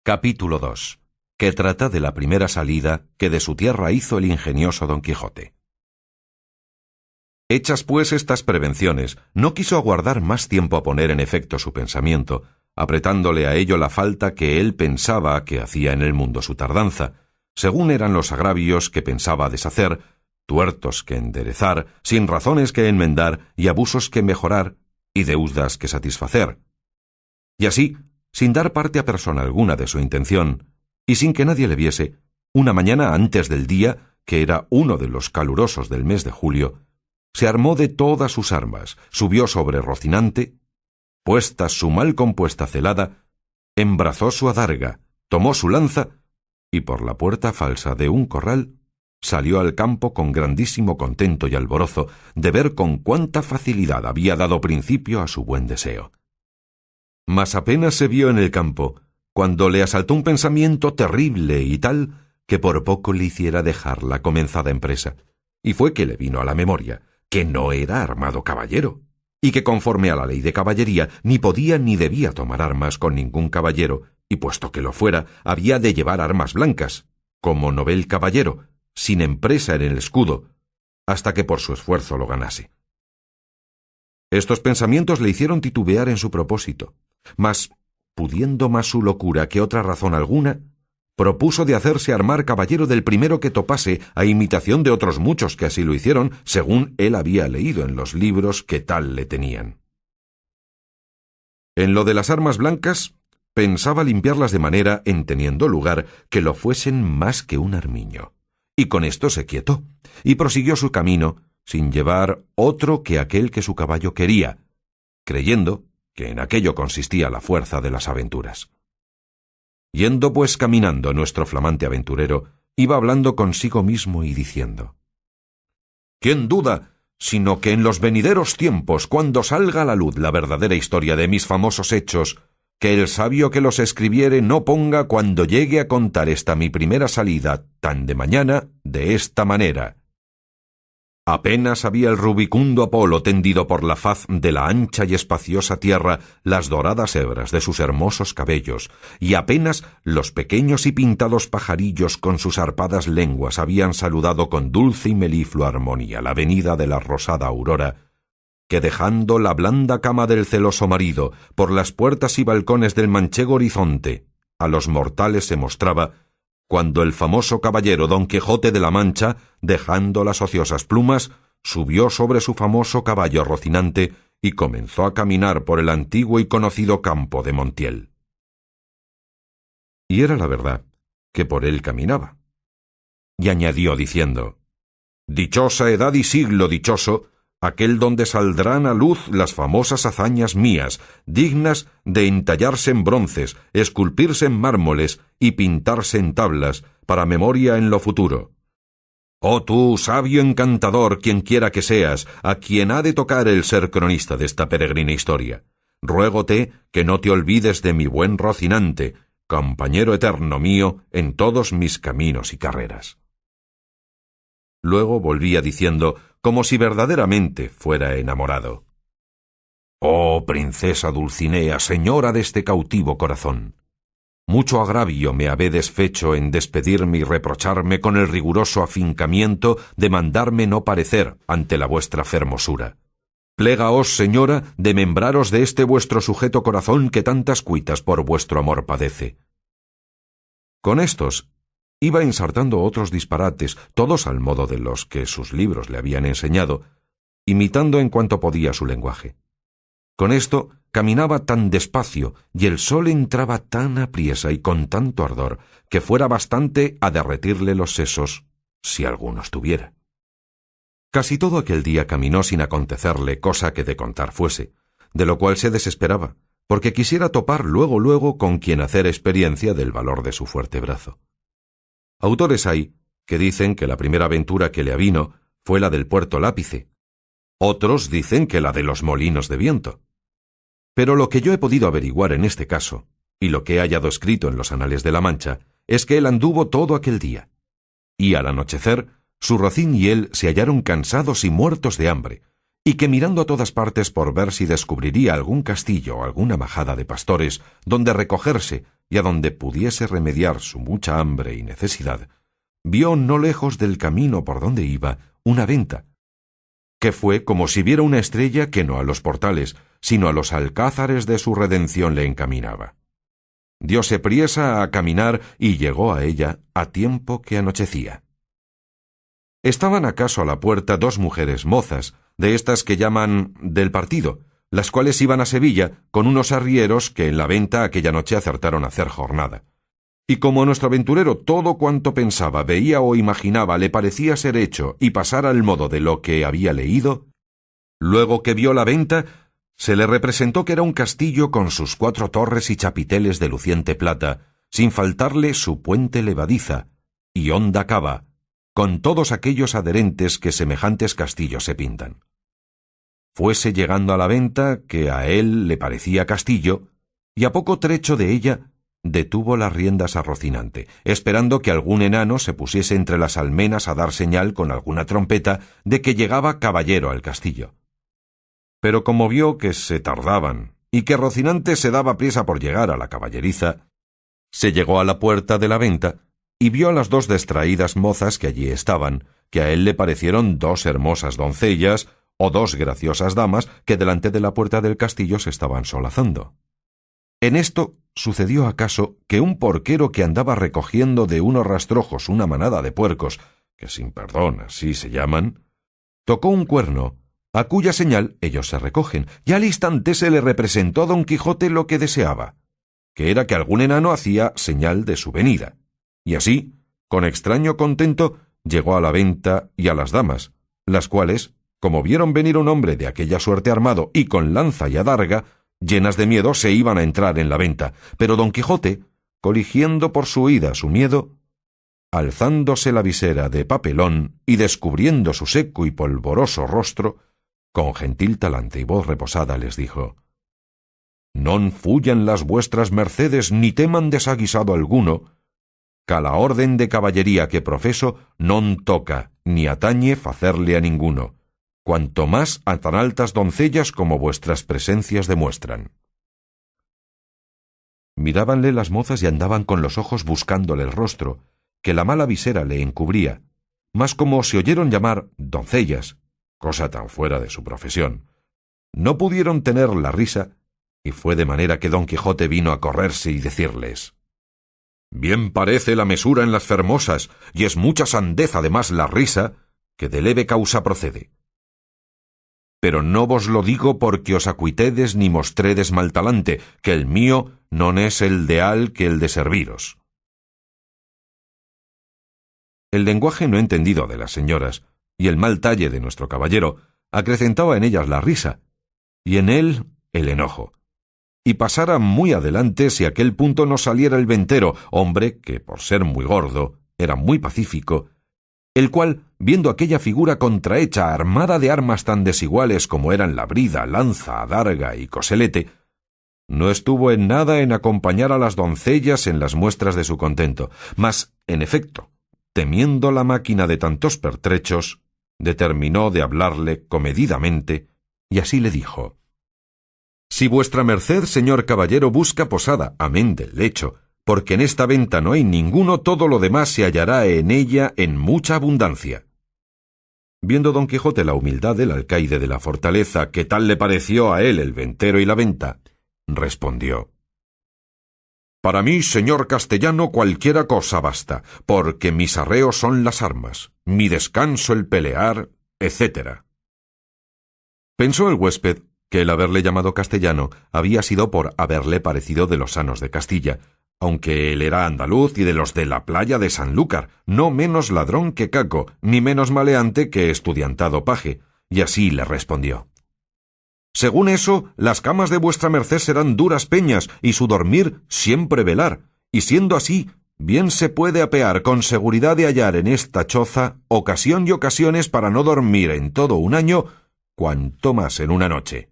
Capítulo 2. Que trata de la primera salida que de su tierra hizo el ingenioso Don Quijote. Hechas pues estas prevenciones, no quiso aguardar más tiempo a poner en efecto su pensamiento, apretándole a ello la falta que él pensaba que hacía en el mundo su tardanza, según eran los agravios que pensaba deshacer, tuertos que enderezar, sin razones que enmendar y abusos que mejorar, y deudas que satisfacer. Y así, sin dar parte a persona alguna de su intención, y sin que nadie le viese, una mañana antes del día, que era uno de los calurosos del mes de julio, se armó de todas sus armas, subió sobre Rocinante, puesta su mal compuesta celada, embrazó su adarga, tomó su lanza, y por la puerta falsa de un corral salió al campo con grandísimo contento y alborozo de ver con cuánta facilidad había dado principio a su buen deseo. Mas apenas se vio en el campo, cuando le asaltó un pensamiento terrible y tal, que por poco le hiciera dejar la comenzada empresa, y fue que le vino a la memoria que no era armado caballero, y que conforme a la ley de caballería ni podía ni debía tomar armas con ningún caballero, y puesto que lo fuera, había de llevar armas blancas, como novel caballero, sin empresa en el escudo, hasta que por su esfuerzo lo ganase. Estos pensamientos le hicieron titubear en su propósito, mas, pudiendo más su locura que otra razón alguna, propuso de hacerse armar caballero del primero que topase, a imitación de otros muchos que así lo hicieron, según él había leído en los libros que tal le tenían. En lo de las armas blancas, pensaba limpiarlas de manera, en teniendo lugar, que lo fuesen más que un armiño. Y con esto se quietó, y prosiguió su camino, sin llevar otro que aquel que su caballo quería, creyendo que en aquello consistía la fuerza de las aventuras. Yendo pues caminando nuestro flamante aventurero, iba hablando consigo mismo y diciendo: ¿Quién duda, sino que en los venideros tiempos, cuando salga a la luz la verdadera historia de mis famosos hechos, que el sabio que los escribiere no ponga cuando llegue a contar esta mi primera salida tan de mañana de esta manera? Apenas había el rubicundo Apolo tendido por la faz de la ancha y espaciosa tierra las doradas hebras de sus hermosos cabellos, y apenas los pequeños y pintados pajarillos con sus arpadas lenguas habían saludado con dulce y meliflua armonía la venida de la rosada aurora, que dejando la blanda cama del celoso marido por las puertas y balcones del manchego horizonte, a los mortales se mostraba, cuando el famoso caballero Don Quijote de la Mancha, dejando las ociosas plumas, subió sobre su famoso caballo Rocinante y comenzó a caminar por el antiguo y conocido campo de Montiel. Y era la verdad que por él caminaba. Y añadió diciendo: «Dichosa edad y siglo dichoso, aquel donde saldrán a luz las famosas hazañas mías, dignas de entallarse en bronces, esculpirse en mármoles y pintarse en tablas, para memoria en lo futuro. Oh tú, sabio encantador, quien quiera que seas, a quien ha de tocar el ser cronista de esta peregrina historia, ruégote que no te olvides de mi buen Rocinante, compañero eterno mío en todos mis caminos y carreras». Luego volvía diciendo, como si verdaderamente fuera enamorado: «Oh princesa Dulcinea, señora de este cautivo corazón, mucho agravio me habedes fecho en despedirme y reprocharme con el riguroso afincamiento de mandarme no parecer ante la vuestra fermosura. Plégaos, señora, de membraros de este vuestro sujeto corazón que tantas cuitas por vuestro amor padece». Con estos iba ensartando otros disparates, todos al modo de los que sus libros le habían enseñado, imitando en cuanto podía su lenguaje. Con esto caminaba tan despacio y el sol entraba tan apriesa y con tanto ardor que fuera bastante a derretirle los sesos, si algunos tuviera. Casi todo aquel día caminó sin acontecerle cosa que de contar fuese, de lo cual se desesperaba, porque quisiera topar luego con quien hacer experiencia del valor de su fuerte brazo. Autores hay que dicen que la primera aventura que le avino fue la del Puerto Lápice. Otros dicen que la de los molinos de viento. Pero lo que yo he podido averiguar en este caso, y lo que he hallado escrito en los anales de la Mancha, es que él anduvo todo aquel día. Y al anochecer, su Rocín y él se hallaron cansados y muertos de hambre, y que mirando a todas partes por ver si descubriría algún castillo o alguna majada de pastores donde recogerse y a donde pudiese remediar su mucha hambre y necesidad, vio no lejos del camino por donde iba una venta, que fue como si viera una estrella que no a los portales, sino a los alcázares de su redención le encaminaba. Dióse priesa a caminar y llegó a ella a tiempo que anochecía. Estaban acaso a la puerta dos mujeres mozas, de estas que llaman del partido, las cuales iban a Sevilla con unos arrieros que en la venta aquella noche acertaron a hacer jornada. Y como a nuestro aventurero todo cuanto pensaba, veía o imaginaba le parecía ser hecho y pasar al modo de lo que había leído, luego que vio la venta, se le representó que era un castillo con sus 4 torres y chapiteles de luciente plata, sin faltarle su puente levadiza y honda cava, con todos aquellos adherentes que semejantes castillos se pintan. Fuese llegando a la venta, que a él le parecía castillo, y a poco trecho de ella detuvo las riendas a Rocinante, esperando que algún enano se pusiese entre las almenas a dar señal con alguna trompeta de que llegaba caballero al castillo. Pero como vio que se tardaban y que Rocinante se daba priesa por llegar a la caballeriza, se llegó a la puerta de la venta y vio a las 2 distraídas mozas que allí estaban, que a él le parecieron 2 hermosas doncellas o 2 graciosas damas que delante de la puerta del castillo se estaban solazando. En esto sucedió acaso que un porquero que andaba recogiendo de unos rastrojos una manada de puercos, que sin perdón así se llaman, tocó un cuerno, a cuya señal ellos se recogen, y al instante se le representó a Don Quijote lo que deseaba, que era que algún enano hacía señal de su venida, y así, con extraño contento, llegó a la venta y a las damas, las cuales, como vieron venir un hombre de aquella suerte armado y con lanza y adarga, llenas de miedo se iban a entrar en la venta, pero Don Quijote, coligiendo por su huida su miedo, alzándose la visera de papelón y descubriendo su seco y polvoroso rostro, con gentil talante y voz reposada les dijo: «Non fuyan las vuestras mercedes ni teman desaguisado alguno, que a la orden de caballería que profeso non toca ni atañe facerle a ninguno, cuanto más a tan altas doncellas como vuestras presencias demuestran». Mirábanle las mozas y andaban con los ojos buscándole el rostro, que la mala visera le encubría, mas como se oyeron llamar doncellas, cosa tan fuera de su profesión, no pudieron tener la risa, y fue de manera que Don Quijote vino a correrse y decirles: «Bien parece la mesura en las fermosas, y es mucha sandez además la risa, que de leve causa procede. Pero no vos lo digo porque os acuitedes ni mostredes mal talante, que el mío non es el deal que el de serviros». El lenguaje no entendido de las señoras y el mal talle de nuestro caballero acrecentaba en ellas la risa, y en él el enojo, y pasara muy adelante si aquel punto no saliera el ventero, hombre que, por ser muy gordo, era muy pacífico, el cual, viendo aquella figura contrahecha armada de armas tan desiguales como eran la brida, lanza, adarga y coselete, no estuvo en nada en acompañar a las doncellas en las muestras de su contento, mas, en efecto, temiendo la máquina de tantos pertrechos, determinó de hablarle comedidamente, y así le dijo: «Si vuestra merced, señor caballero, busca posada, amén del lecho, porque en esta venta no hay ninguno, todo lo demás se hallará en ella en mucha abundancia». Viendo Don Quijote la humildad del alcaide de la fortaleza, que tal le pareció a él el ventero y la venta, respondió: «Para mí, señor castellano, cualquiera cosa basta, porque mis arreos son las armas, mi descanso el pelear, etc». Pensó el huésped que el haberle llamado castellano había sido por haberle parecido de los sanos de Castilla, aunque él era andaluz y de los de la playa de Sanlúcar, no menos ladrón que caco, ni menos maleante que estudiantado paje, y así le respondió: «Según eso, las camas de vuestra merced serán duras peñas, y su dormir siempre velar, y siendo así, bien se puede apear con seguridad de hallar en esta choza ocasión y ocasiones para no dormir en todo un año, cuanto más en una noche».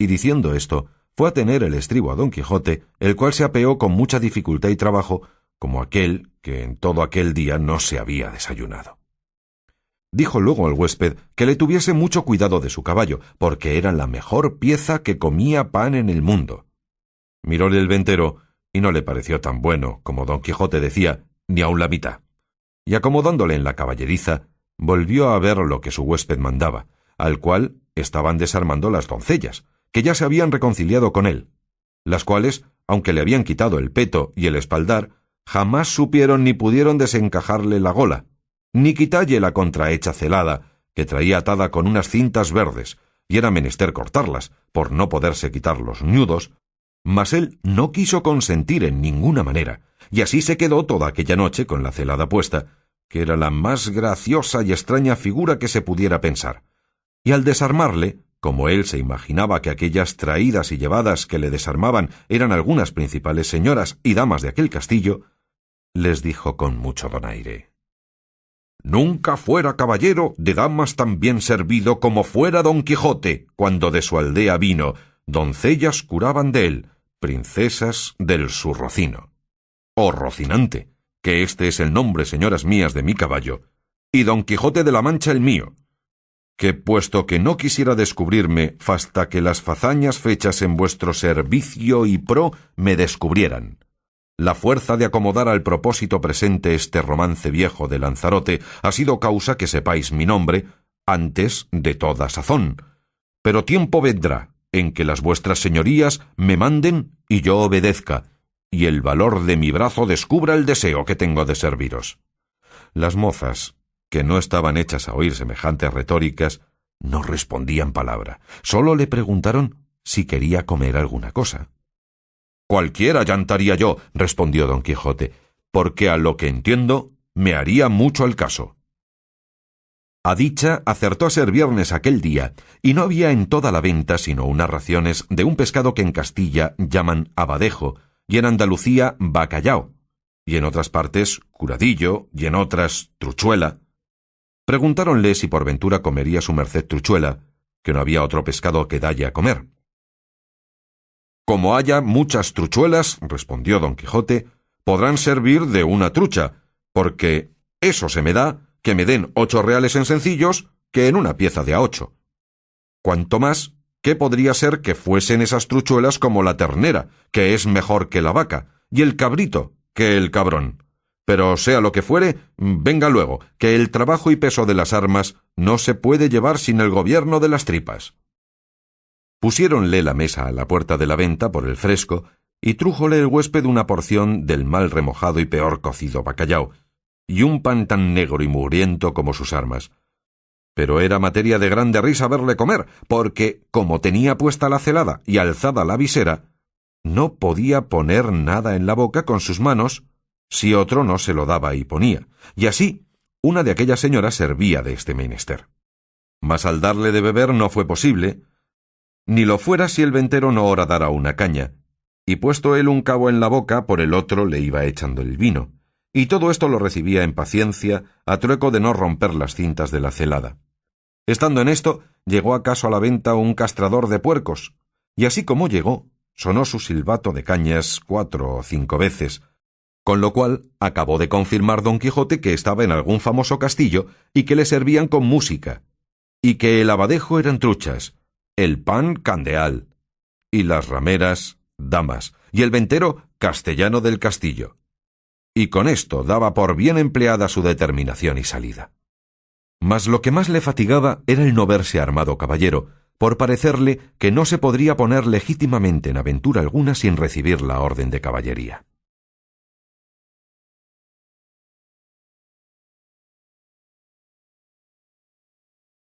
Y diciendo esto, fue a tener el estribo a Don Quijote, el cual se apeó con mucha dificultad y trabajo, como aquel que en todo aquel día no se había desayunado. Dijo luego al huésped que le tuviese mucho cuidado de su caballo, porque era la mejor pieza que comía pan en el mundo. Miróle el ventero, y no le pareció tan bueno, como don Quijote decía, ni aun la mitad. Y acomodándole en la caballeriza, volvió a ver lo que su huésped mandaba, al cual estaban desarmando las doncellas, que ya se habían reconciliado con él, las cuales, aunque le habían quitado el peto y el espaldar, jamás supieron ni pudieron desencajarle la gola, ni quitalle la contrahecha celada, que traía atada con unas cintas verdes, y era menester cortarlas, por no poderse quitar los ñudos, mas él no quiso consentir en ninguna manera, y así se quedó toda aquella noche con la celada puesta, que era la más graciosa y extraña figura que se pudiera pensar. Y al desarmarle, como él se imaginaba que aquellas traídas y llevadas que le desarmaban eran algunas principales señoras y damas de aquel castillo, les dijo con mucho donaire: «Nunca fuera caballero de damas tan bien servido como fuera don Quijote, cuando de su aldea vino, doncellas curaban de él, princesas del su Rocino. O Rocinante, que este es el nombre, señoras mías, de mi caballo, y don Quijote de la Mancha el mío, que puesto que no quisiera descubrirme fasta que las fazañas fechas en vuestro servicio y pro me descubrieran, la fuerza de acomodar al propósito presente este romance viejo de Lanzarote ha sido causa que sepáis mi nombre antes de toda sazón, pero tiempo vendrá en que las vuestras señorías me manden y yo obedezca, y el valor de mi brazo descubra el deseo que tengo de serviros». Las mozas, que no estaban hechas a oír semejantes retóricas, no respondían palabra, sólo le preguntaron si quería comer alguna cosa. «Cualquiera llantaría yo», respondió don Quijote, «porque a lo que entiendo me haría mucho el caso». A dicha acertó a ser viernes aquel día, y no había en toda la venta sino unas raciones de un pescado que en Castilla llaman abadejo, y en Andalucía bacallao, y en otras partes curadillo, y en otras truchuela. Preguntáronle si por ventura comería su merced truchuela, que no había otro pescado que dalle a comer. «Como haya muchas truchuelas», respondió don Quijote, «podrán servir de una trucha, porque eso se me da que me den 8 reales en sencillos que en una pieza de a 8. Cuanto más, ¿qué podría ser que fuesen esas truchuelas como la ternera, que es mejor que la vaca, y el cabrito, que el cabrón? Pero sea lo que fuere, venga luego, que el trabajo y peso de las armas no se puede llevar sin el gobierno de las tripas». Pusiéronle la mesa a la puerta de la venta por el fresco, y trújole el huésped una porción del mal remojado y peor cocido bacallao, y un pan tan negro y mugriento como sus armas. Pero era materia de grande risa verle comer, porque, como tenía puesta la celada y alzada la visera, no podía poner nada en la boca con sus manos si otro no se lo daba y ponía, y así una de aquellas señoras servía de este menester. Mas al darle de beber no fue posible, ni lo fuera si el ventero no horadara una caña, y puesto él un cabo en la boca, por el otro le iba echando el vino, y todo esto lo recibía en paciencia, a trueco de no romper las cintas de la celada. Estando en esto, llegó acaso a la venta un castrador de puercos, y así como llegó, sonó su silbato de cañas 4 o 5 veces, con lo cual acabó de confirmar don Quijote que estaba en algún famoso castillo y que le servían con música, y que el abadejo eran truchas, el pan candeal, y las rameras damas, y el ventero castellano del castillo. Y con esto daba por bien empleada su determinación y salida. Mas lo que más le fatigaba era el no verse armado caballero, por parecerle que no se podría poner legítimamente en aventura alguna sin recibir la orden de caballería.